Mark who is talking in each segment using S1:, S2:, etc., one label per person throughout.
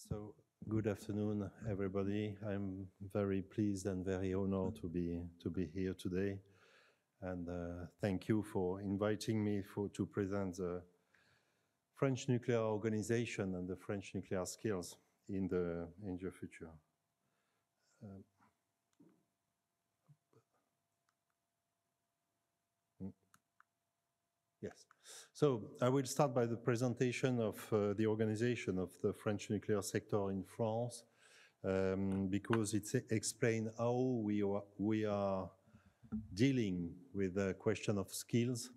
S1: So, good afternoon, everybody. I'm very pleased and very honored to be here today, and thank you for inviting me to present the French nuclear organization and the French nuclear skills in the future. Yes. So I will start by the presentation of the organization of the French nuclear sector in France, because it explains how we are dealing with the question of skills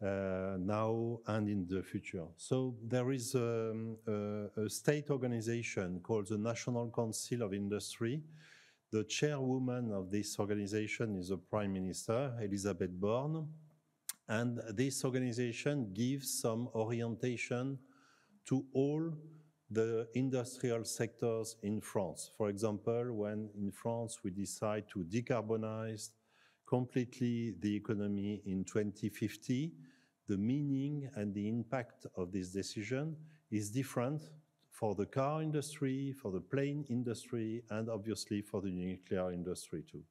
S1: now and in the future. So there is a state organization called the National Council of Industry. The chairwoman of this organization is the Prime Minister, Elisabeth Borne. And this organization gives some orientation to all the industrial sectors in France. For example, when in France we decide to decarbonize completely the economy in 2050, the meaning and the impact of this decision is different for the car industry, for the plane industry, and obviously for the nuclear industry too.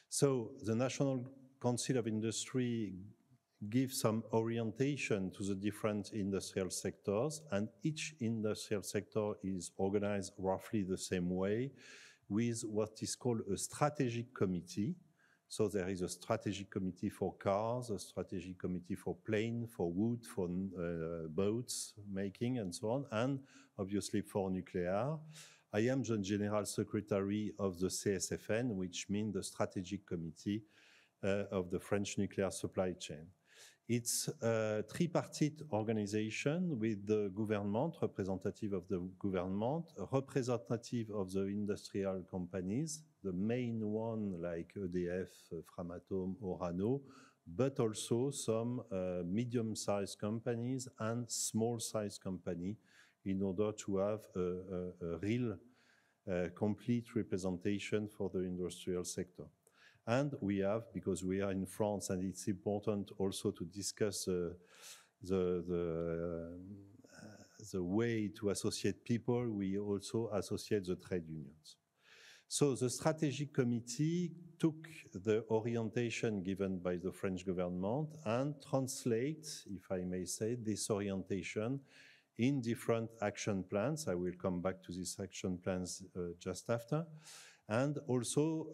S1: So the National Council of Industry give some orientation to the different industrial sectors, and each industrial sector is organized roughly the same way with what is called a strategic committee. So there is a strategic committee for cars, a strategic committee for plane, for wood, for boats making and so on, and obviously for nuclear. I am the General Secretary of the CSFN, which means the Strategic Committee of the French nuclear supply chain. It's a tripartite organization with the government, representative of the government, representative of the industrial companies, the main one like EDF, Framatome, Orano, but also some medium-sized companies and small-sized companies in order to have a real complete representation for the industrial sector. And we have, because we are in France, and it's important also to discuss the way to associate people, we also associate the trade unions. So the strategic committee took the orientation given by the French government and translate, if I may say, this orientation in different action plans. I will come back to these action plans just after. And also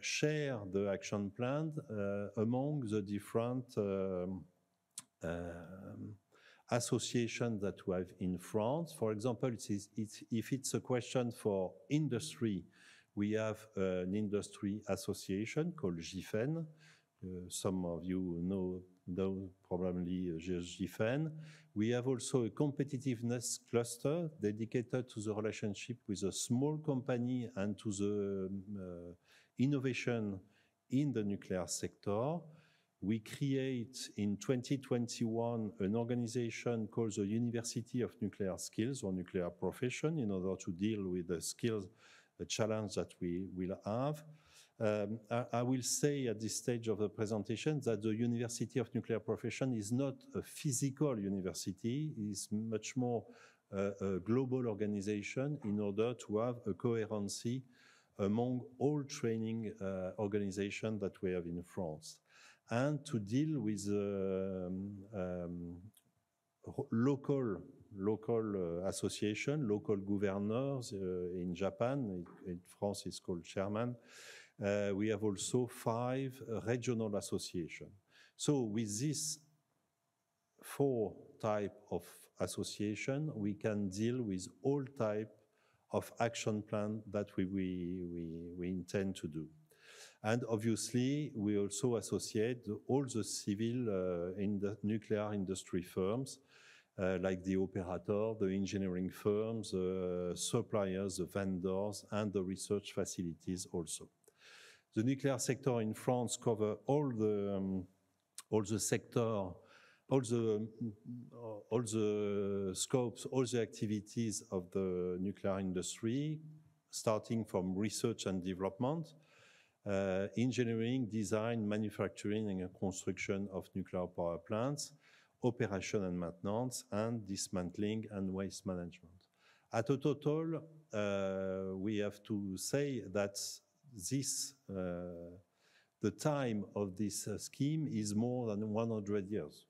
S1: share the action plan among the different associations that we have in France. For example, if it's a question for industry, we have an industry association called GIFEN. Some of you know probably GIFEN. We have also a competitiveness cluster dedicated to the relationship with a small company and to the innovation in the nuclear sector. We create in 2021 an organization called the University of Nuclear Skills or Nuclear Profession in order to deal with the skills challenge that we will have. I will say at this stage of the presentation that the University of Nuclear Profession is not a physical university, it is much more a global organization in order to have a coherency among all training organizations that we have in France, and to deal with local association, local governors in Japan. In France, it's called chairman. We have also 5 regional associations. So with this 4 types of association, we can deal with all types of action plan that we intend to do. And obviously, we also associate all the civil in the nuclear industry firms, like the operator, the engineering firms, the suppliers, the vendors, and the research facilities also. The nuclear sector in France covers all the sector, all the scopes, all the activities of the nuclear industry, starting from research and development, engineering, design, manufacturing, and construction of nuclear power plants, operation and maintenance, and dismantling and waste management. At a total, we have to say that this, the time of this scheme is more than 100 years.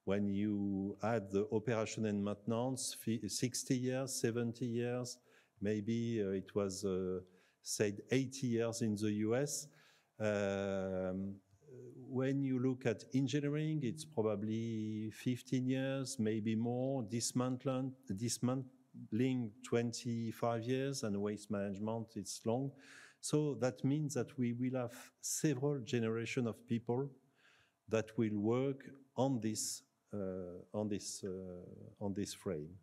S1: When you add the operation and maintenance, 60 years, 70 years, maybe it was said 80 years in the US. When you look at engineering, it's probably 15 years, maybe more. Dismantling 25 years, and waste management, it's long. So that means that we will have several generations of people that will work on this frame.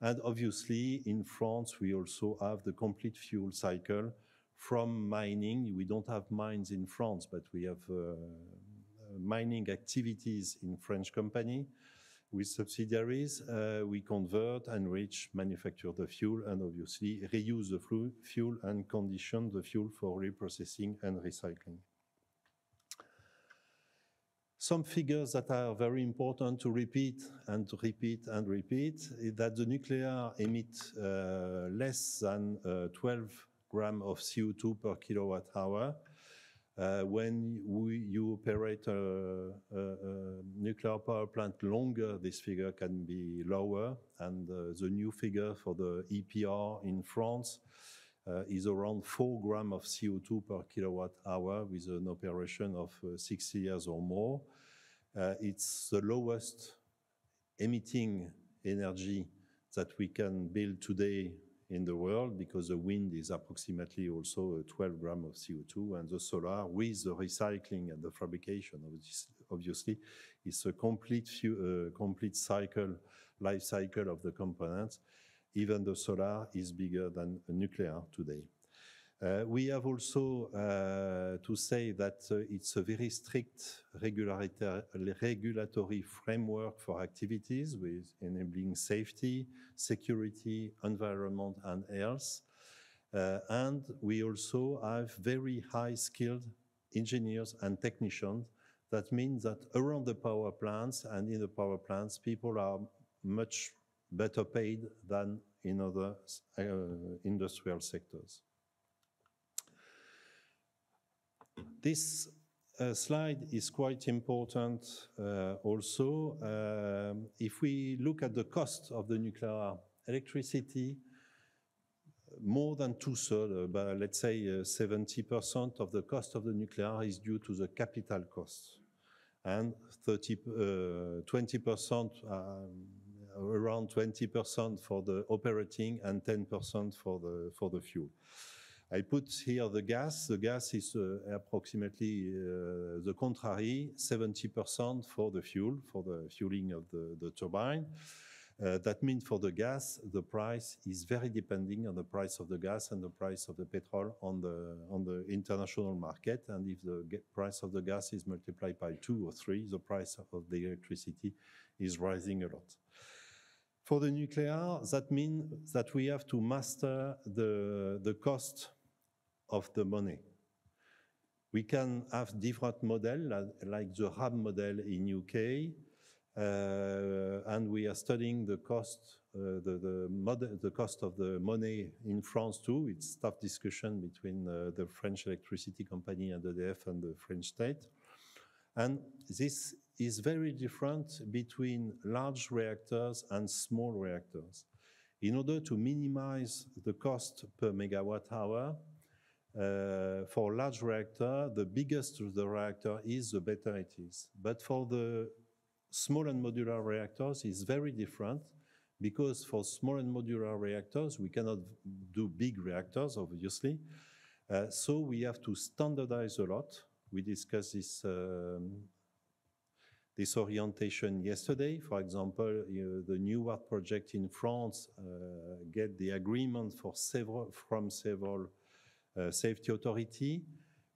S1: And obviously, in France, we also have the complete fuel cycle from mining. We don't have mines in France, but we have mining activities in French company with subsidiaries. We convert, enrich, manufacture the fuel, and obviously reuse the fuel and condition the fuel for reprocessing and recycling. Some figures that are very important to repeat and to repeat and repeat is that the nuclear emits less than 12 grams of CO2 per kilowatt hour. When you operate a nuclear power plant longer, this figure can be lower, and the new figure for the EPR in France is around 4 grams of CO2 per kilowatt hour with an operation of 60 years or more. It's the lowest emitting energy that we can build today in the world, because the wind is approximately also 12 grams of CO2, and the solar, with the recycling and the fabrication of this, obviously, is a complete cycle, life cycle of the components. Even the solar is bigger than nuclear today. We have also to say that it's a very strict regulatory framework for activities with enabling safety, security, environment, and health. And we also have very high-skilled engineers and technicians. That means that around the power plants and in the power plants, people are much better paid than in other industrial sectors. This slide is quite important also. If we look at the cost of the nuclear electricity, more than 2/3, but let's say 70% of the cost of the nuclear is due to the capital costs, and 20%, around 20% for the operating, and 10% for the fuel. I put here the gas. The gas is approximately the contrary, 70% for the fuel, for the fueling of the turbine. That means for the gas, the price is very depending on the price of the gas and the price of the petrol on the international market. And if the price of the gas is multiplied by 2 or 3, the price of the electricity is rising a lot. For the nuclear, that means that we have to master the cost of the money. We can have different models, like the RAB model in UK, and we are studying the cost, the cost of the money in France too. It's tough discussion between the French electricity company and EDF and the French state. And this is very different between large reactors and small reactors. In order to minimize the cost per megawatt hour, for large reactor, the biggest the reactor is, the better it is. But for the small and modular reactors, it's very different, because for small and modular reactors, we cannot do big reactors, obviously. So we have to standardize a lot. We discussed this orientation yesterday. For example, the New World project in France get the agreement from several safety authority.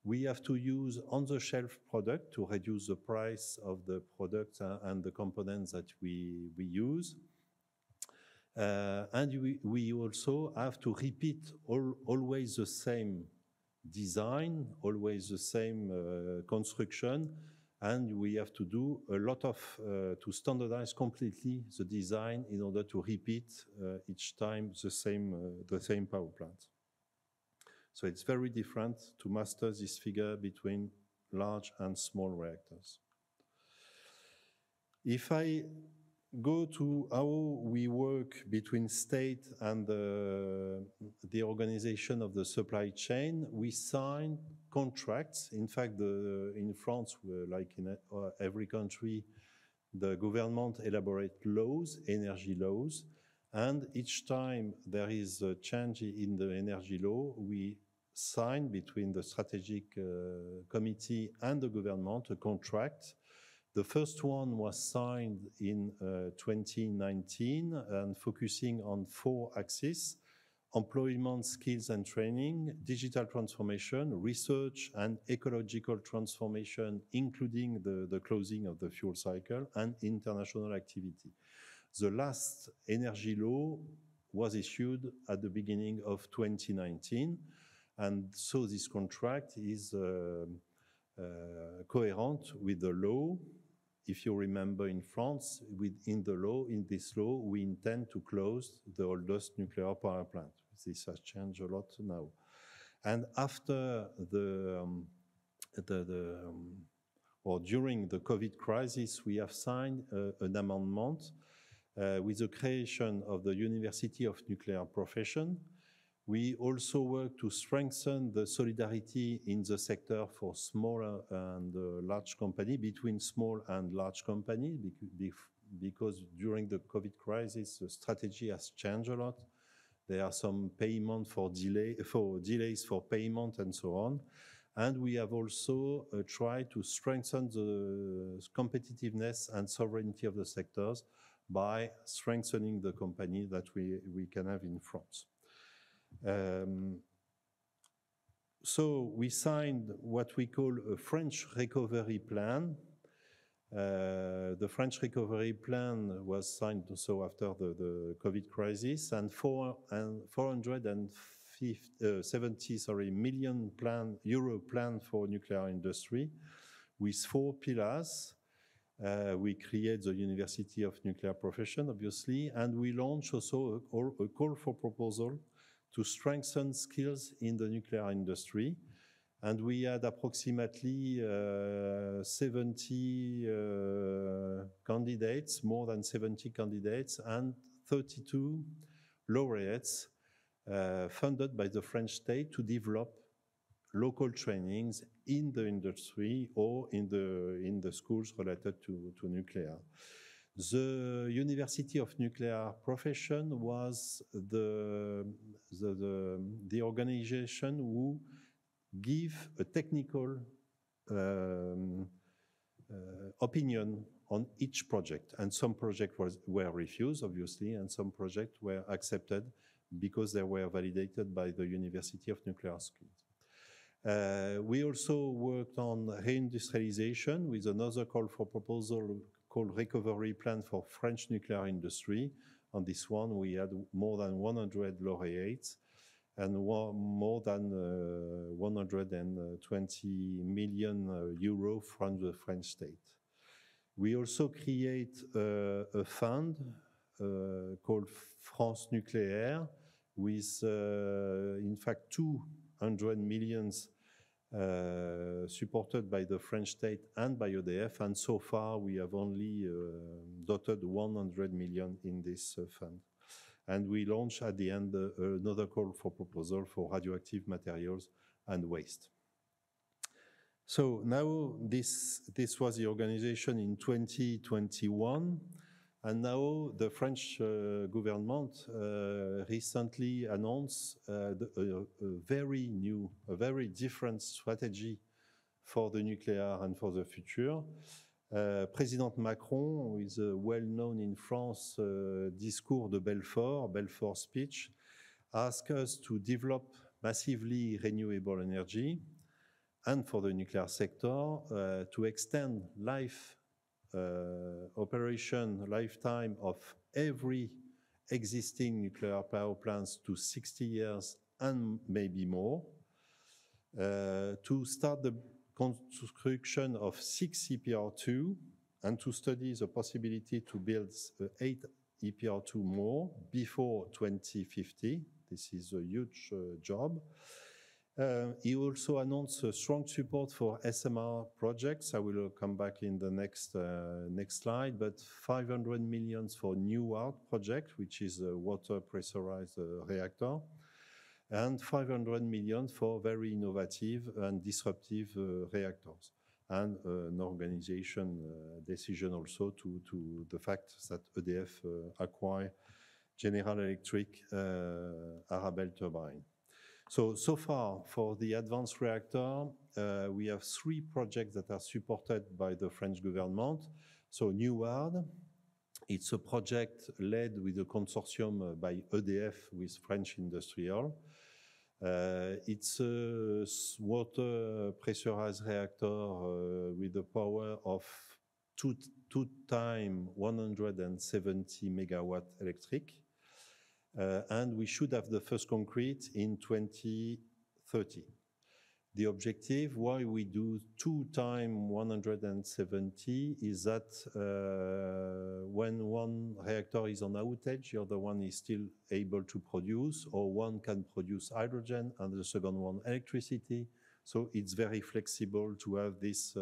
S1: We have to use on-the-shelf product to reduce the price of the products and the components that we use. And we also have to repeat always the same design, always the same construction, And we have to do a lot of, to standardize completely the design in order to repeat each time the same power plant. So it's very different to master this figure between large and small reactors. If I go to how we work between state and the organization of the supply chain, we sign contracts. In fact, in France, like in every country, the government elaborate laws, energy laws, and each time there is a change in the energy law, we sign between the strategic committee and the government a contract. The first one was signed in 2019 and focusing on 4 axes: employment, skills and training, digital transformation, research and ecological transformation, including the closing of the fuel cycle, and international activity. The last energy law was issued at the beginning of 2019, and so this contract is coherent with the law. If you remember, in France, in this law, we intend to close the oldest nuclear power plant. This has changed a lot now. And after or during the COVID crisis, we have signed an amendment with the creation of the University of Nuclear Profession. We also work to strengthen the solidarity in the sector for small and large companies, between small and large companies, because during the COVID crisis, the strategy has changed a lot. There are some payment for delays for payment and so on. And we have also tried to strengthen the competitiveness and sovereignty of the sectors by strengthening the company that we can have in France. So we signed what we call a French recovery plan. The French recovery plan was signed also after the COVID crisis, and 470 million euro plan for nuclear industry with 4 pillars. We create the University of Nuclear Profession, obviously, and we launch also a call for proposal to strengthen skills in the nuclear industry. And we had approximately 70 candidates, more than 70 candidates, and 32 laureates funded by the French state to develop local trainings in the industry or in the schools related to nuclear. The University of Nuclear Profession was the organization who give a technical opinion on each project. And some projects were refused, obviously, and some projects were accepted because they were validated by the University of Nuclear Skills. We also worked on reindustrialization with another call for proposal called Recovery Plan for French Nuclear Industry. On this one, we had more than 100 laureates and more than 120 million euro from the French state. We also create a fund called France Nucléaire with, in fact, 200 million supported by the French state and by EDF, and so far we have only dotted 100 million in this fund. And we launched at the end another call for proposal for radioactive materials and waste. So now this was the organization in 2021, and now the French government recently announced a very different strategy for the nuclear and for the future. President Macron, who is well-known in France, Discours de Belfort speech, asked us to develop massively renewable energy, and for the nuclear sector, to extend lifetime of every existing nuclear power plants to 60 years and maybe more, to start construction of 6 EPR2 and to study the possibility to build 8 EPR2 more before 2050. This is a huge job. He also announced strong support for SMR projects. I will come back in the next slide, but 500 million for NEWARD project, which is a water pressurized reactor, and 500 million for very innovative and disruptive reactors. And an organization decision also to the fact that EDF acquire General Electric Arabelle turbine. So far, for the advanced reactor, we have 3 projects that are supported by the French government. So NEWARD, it's a project led with a consortium by EDF with French Industrial. It's a water pressurized reactor with a power of 2 times 170 megawatt electric. And we should have the first concrete in 2030. The objective, why we do 2 times 170, is that when one reactor is on outage, the other one is still able to produce, or one can produce hydrogen and the second one electricity. So it's very flexible to have this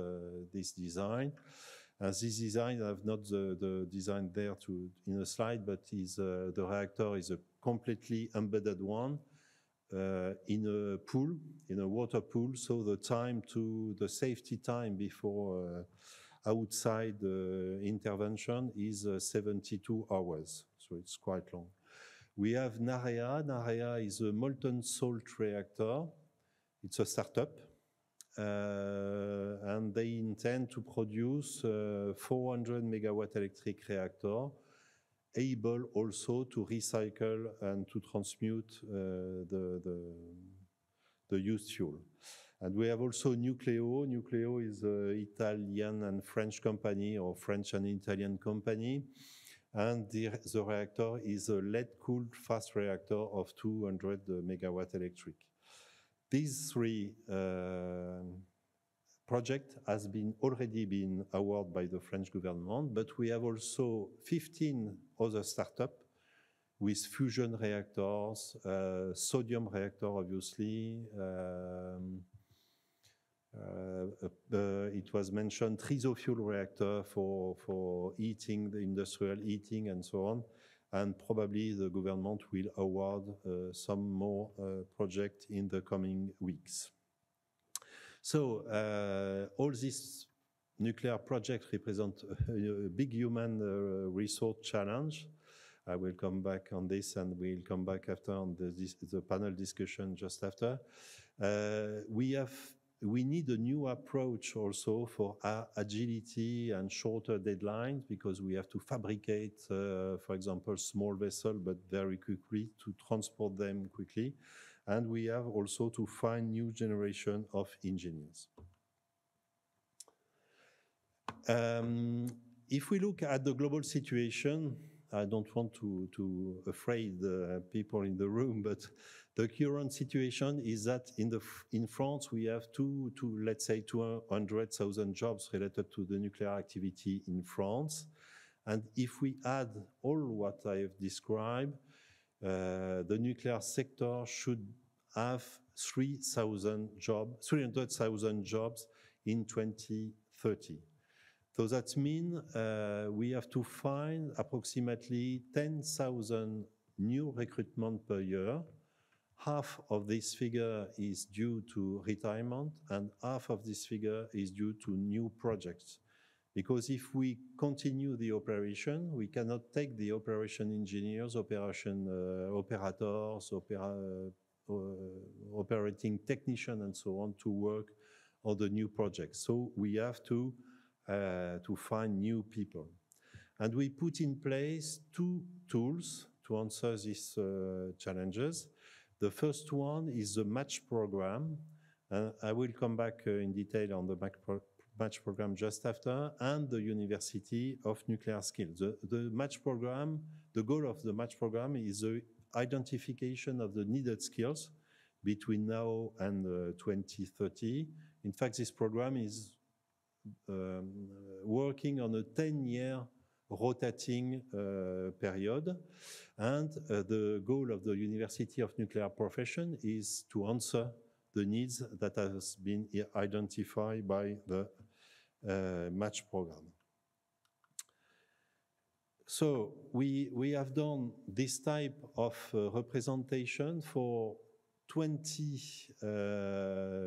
S1: design. This design, I have not the design there in a slide, but the reactor is a completely embedded one in a pool, in a water pool. So the safety time before outside intervention is 72 hours. So it's quite long. We have NAREA. NAREA is a molten salt reactor. It's a startup. And they intend to produce 400 megawatt electric reactor, able also to recycle and to transmute the used fuel. And we have also Nucleo. Nucleo is an Italian and French company, or French and Italian company. And the reactor is a lead-cooled fast reactor of 200 megawatt electric. These 3 projects has already been awarded by the French government, but we have also 15 other startups with fusion reactors, sodium reactor, obviously. It was mentioned trisofuel reactor for heating, the industrial heating and so on. And probably the government will award some more projects in the coming weeks. So all these nuclear projects represent a big human resource challenge. I will come back on this, and we'll come back after on the panel discussion just after. We need a new approach also for agility and shorter deadlines, because we have to fabricate, for example, small vessels, but very quickly, to transport them quickly. And we have also to find new generation of engineers. If we look at the global situation, I don't want to afraid people in the room, but the current situation is that in France we have let's say 200,000 jobs related to the nuclear activity in France, and if we add all what I have described, the nuclear sector should have 300,000 jobs in 2030. So that means we have to find approximately 10,000 new recruitment per year. Half of this figure is due to retirement, and half of this figure is due to new projects. Because if we continue the operation, we cannot take the operation engineers, operators, operating technicians, and so on to work on the new projects. So we have to find new people. And we put in place 2 tools to answer these challenges. The first one is the match program. I will come back in detail on the match program just after, and the University of Nuclear Skills. The match program, the goal of the match program is the identification of the needed skills between now and 2030 In fact, this program is working on a 10-year rotating period. And the goal of the University of Nuclear Profession is to answer the needs that has been identified by the match program. So we have done this type of representation for 20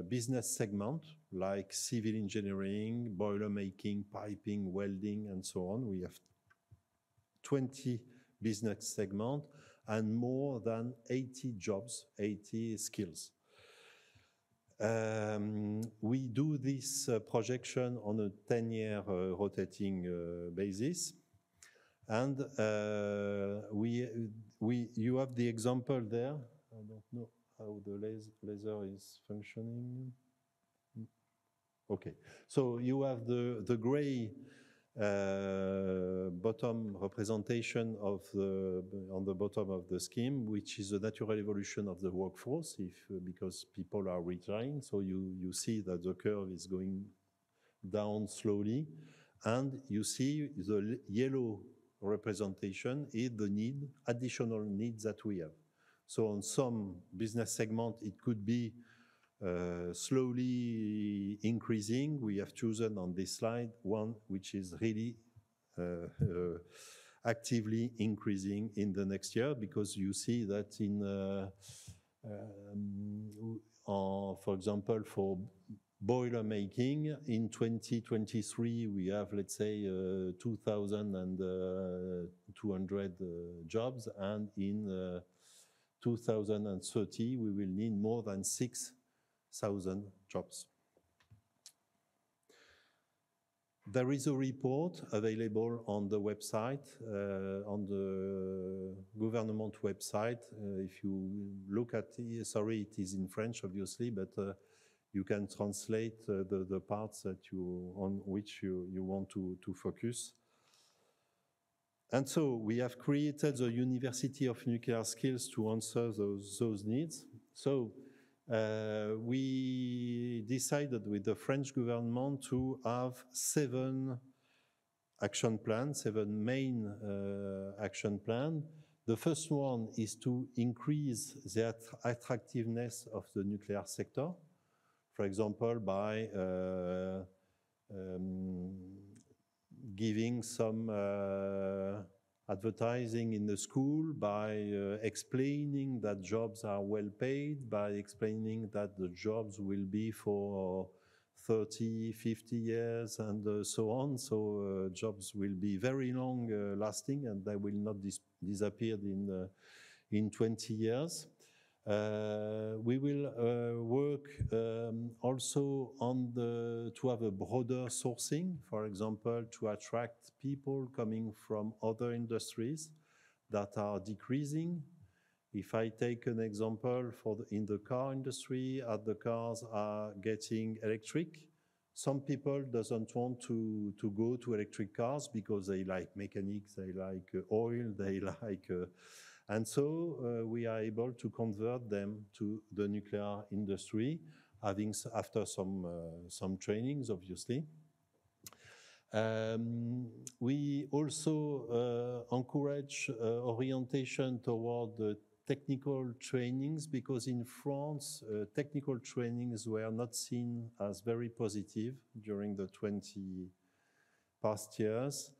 S1: business segments, like civil engineering, boiler making, piping, welding, and so on. We have 20 business segments and more than 80 jobs, 80 skills. We do this projection on a 10-year rotating basis. And you have the example there. I don't know how the laser is functioning. Okay, so you have the gray bottom representation of on the bottom of the scheme, which is the natural evolution of the workforce, because people are retiring. So you see that the curve is going down slowly, and you see the yellow representation is the additional needs that we have. So on some business segment, it could be slowly increasing. We have chosen on this slide one which is really actively increasing in the next year, because you see that in, for example, for boiler making, in 2023, we have, let's say, 2,200 jobs, and in 2030, we will need more than 6,000 jobs. There is a report available on the website, on the government website. If you look at it, sorry, it is in French, obviously, but you can translate the parts that on which you want to focus. And so we have created the University of Nuclear Skills to answer those needs. So we decided with the French government to have 7 action plans, 7 main action plans. The first one is to increase the attractiveness of the nuclear sector. For example, by giving some advertising in the school, by explaining that jobs are well paid, by explaining that the jobs will be for 30, 50 years and so on. So jobs will be very long lasting, and they will not disappear in 20 years. We will work also on to have a broader sourcing, for example, to attract people coming from other industries that are decreasing. If I take an example in the car industry, as the cars are getting electric, some people doesn't want to go to electric cars because they like mechanics, they like oil, they like and so we are able to convert them to the nuclear industry, after some trainings, obviously. We also encourage orientation toward the technical trainings, because in France, technical trainings were not seen as very positive during the 20 past years.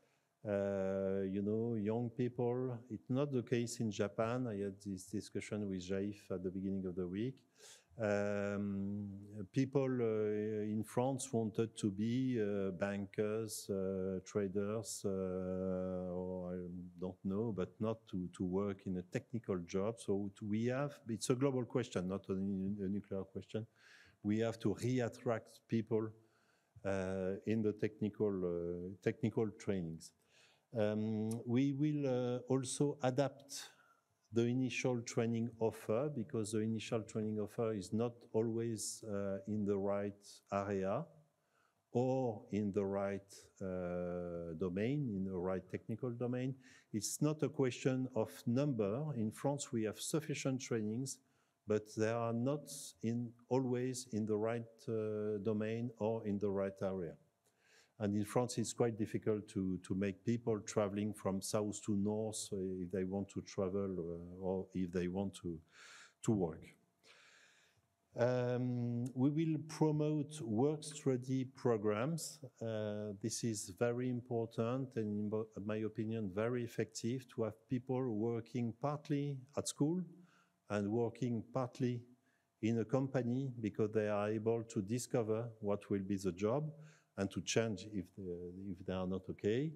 S1: You know, young people, it's not the case in Japan. I had this discussion with Jaif at the beginning of the week. People in France wanted to be bankers, traders, or I don't know, but not to work in a technical job. So it's a global question, not only a nuclear question. We have to re-attract people in the technical trainings. We will also adapt the initial training offer, because the initial training offer is not always in the right area or in the right domain, in the right technical domain. It's not a question of number. In France, we have sufficient trainings, but they are not always in the right domain or in the right area. And in France, it's quite difficult to make people traveling from south to north if they want to travel or if they want to work. We will promote work-study programs. This is very important and, in my opinion, very effective to have people working partly at school and working partly in a company because they are able to discover what will be the job and to change if they are not okay.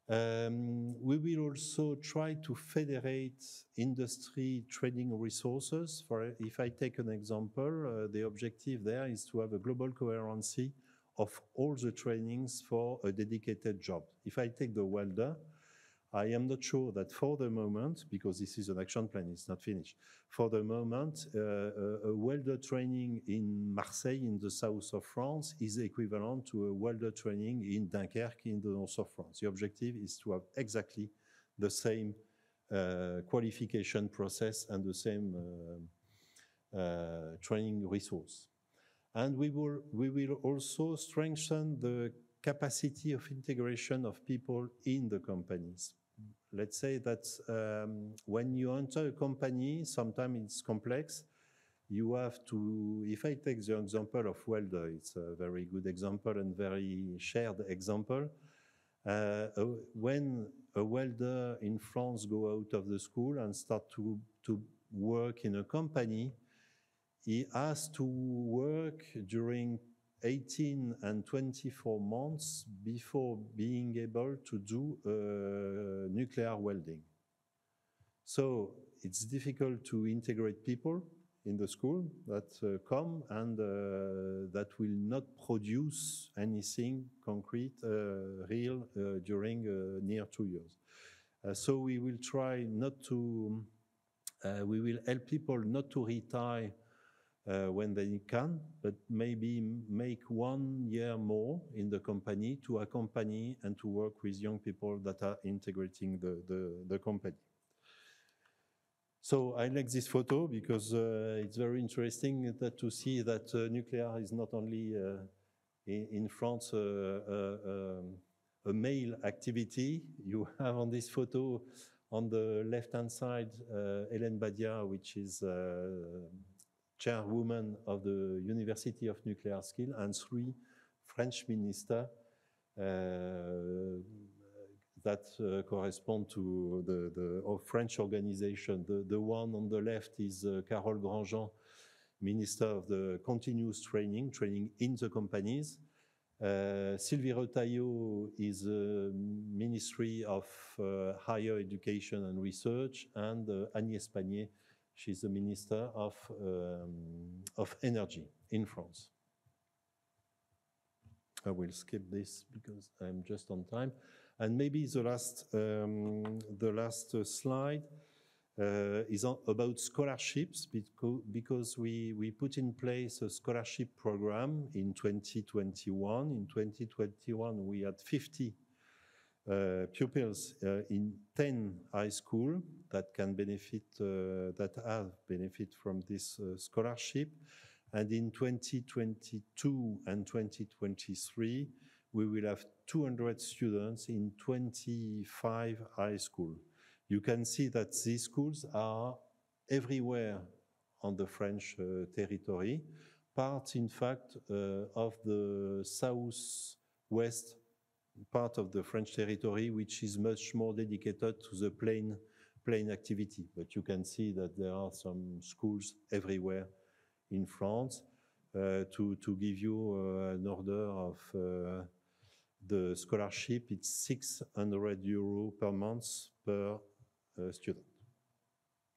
S1: We will also try to federate industry training resources. If I take an example, the objective there is to have a global coherency of all the trainings for a dedicated job. If I take the welder, I am not sure that for the moment, because this is an action plan, it's not finished. For the moment, a welder training in Marseille, in the south of France, is equivalent to a welder training in Dunkerque, in the north of France. The objective is to have exactly the same qualification process and the same training resource. And we will also strengthen the capacity of integration of people in the companies. Let's say that when you enter a company, sometimes it's complex. You have to, if I take the example of welder, it's a very good example and very shared example. When a welder in France go out of the school and start to work in a company, he has to work during 18 and 24 months before being able to do nuclear welding. So it's difficult to integrate people in the school that come and that will not produce anything concrete, real, during near 2 years. So we will try not to, we will help people not to retire when they can, but maybe make 1 year more in the company to accompany and to work with young people that are integrating the company. So I like this photo because it's very interesting to see that nuclear is not only in France a male activity. You have on this photo on the left-hand side Hélène Badia, which is chairwoman of the University of Nuclear Skills, and 3 French ministers that correspond to the French organization. The one on the left is Carole Grandjean, Minister of the Continuous Training in the companies. Sylvie Retailleau is Ministry of Higher Education and Research, and Agnès Pannier, she's the Minister of Energy in France. I will skip this because I'm just on time. And maybe the last slide is about scholarships, because we put in place a scholarship program in 2021. In 2021, we had 50 pupils in 10 high schools that can benefit, that have benefit from this scholarship. And in 2022 and 2023, we will have 200 students in 25 high schools. You can see that these schools are everywhere on the French territory, part, in fact, of the southwest part of the French territory, which is much more dedicated to the plain activity. But you can see that there are some schools everywhere in France. To give you an order of the scholarship, it's 600 € per month per student.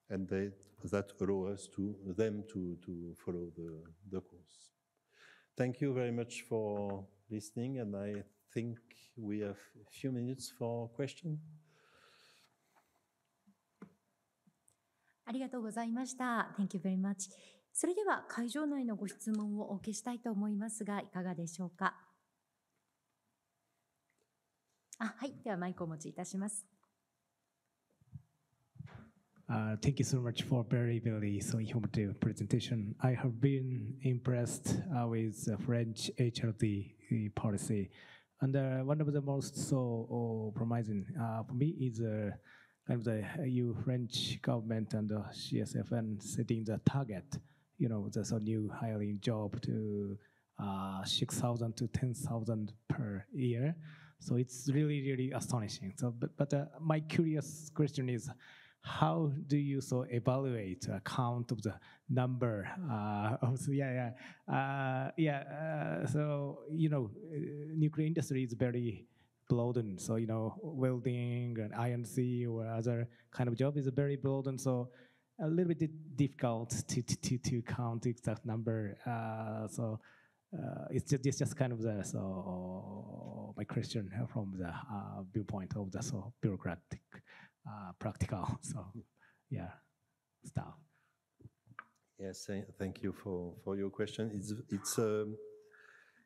S1: And that allows them to follow the course. Thank you very much for listening, and I think we have a few minutes for questions.
S2: ありがとうございました。Thank you very much. それでは会場内のご質問をお受けしたいと思いますが、いかがでしょうか。はい、ではマイクをお持ちいたします。
S3: Thank you so much for very, very so informative presentation. I have been impressed with the French HRD policy. And one of the most so promising for me is kind of the EU French government and the CSFN setting the target, there's a new hiring job to 6,000 to 10,000 per year. So it's really, really astonishing. So, but my curious question is, how do you so evaluate count of the number of so nuclear industry is very broadened. So welding and INC or other kind of job is very broadened. So a little bit difficult to count exact number. It's just kind of my question from the viewpoint of the bureaucratic, practical, stuff.
S1: Yes, thank you for your question.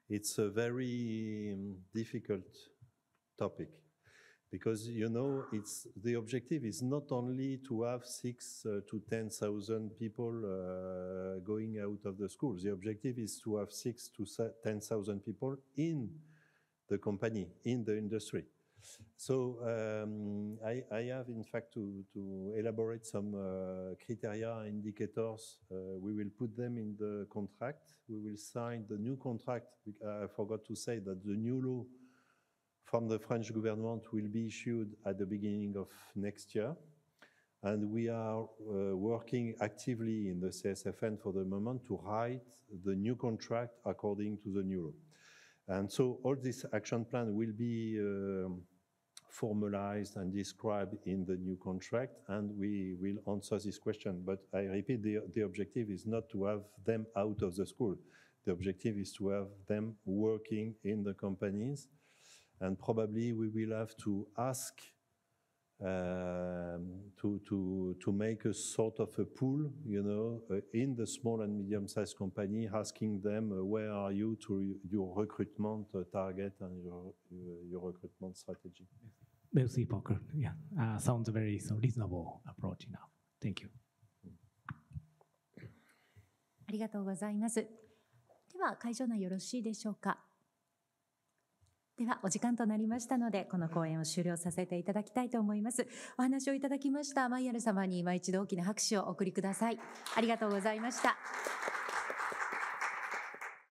S1: It's a very difficult topic because the objective is not only to have 6,000 to 10,000 people going out of the schools. The objective is to have 6,000 to 10,000 people in the company, in the industry. So I have, in fact, to elaborate some criteria, indicators. We will put them in the contract. We will sign the new contract. I forgot to say that the new law from the French government will be issued at the beginning of next year. And we are working actively in the CSFN for the moment to write the new contract according to the new law. And so all this action plan will be formalized and described in the new contract, and we will answer this question. But I repeat, the objective is not to have them out of the school. The objective is to have them working in the companies, and probably we will have to ask to make a sort of a pool, in the small and medium-sized company, asking them where are you to your recruitment target and your recruitment strategy.
S3: Merci beaucoup. Yeah, sounds very reasonable approach now. Thank you.
S2: ありがとうございます。では会場内よろしいでしょうか。ではお時間となりましたので、この講演を終了させていただきたいと思います。お話をいただきましたマイヤル様に今一度大きな拍手をお送りください。ありがとうございました。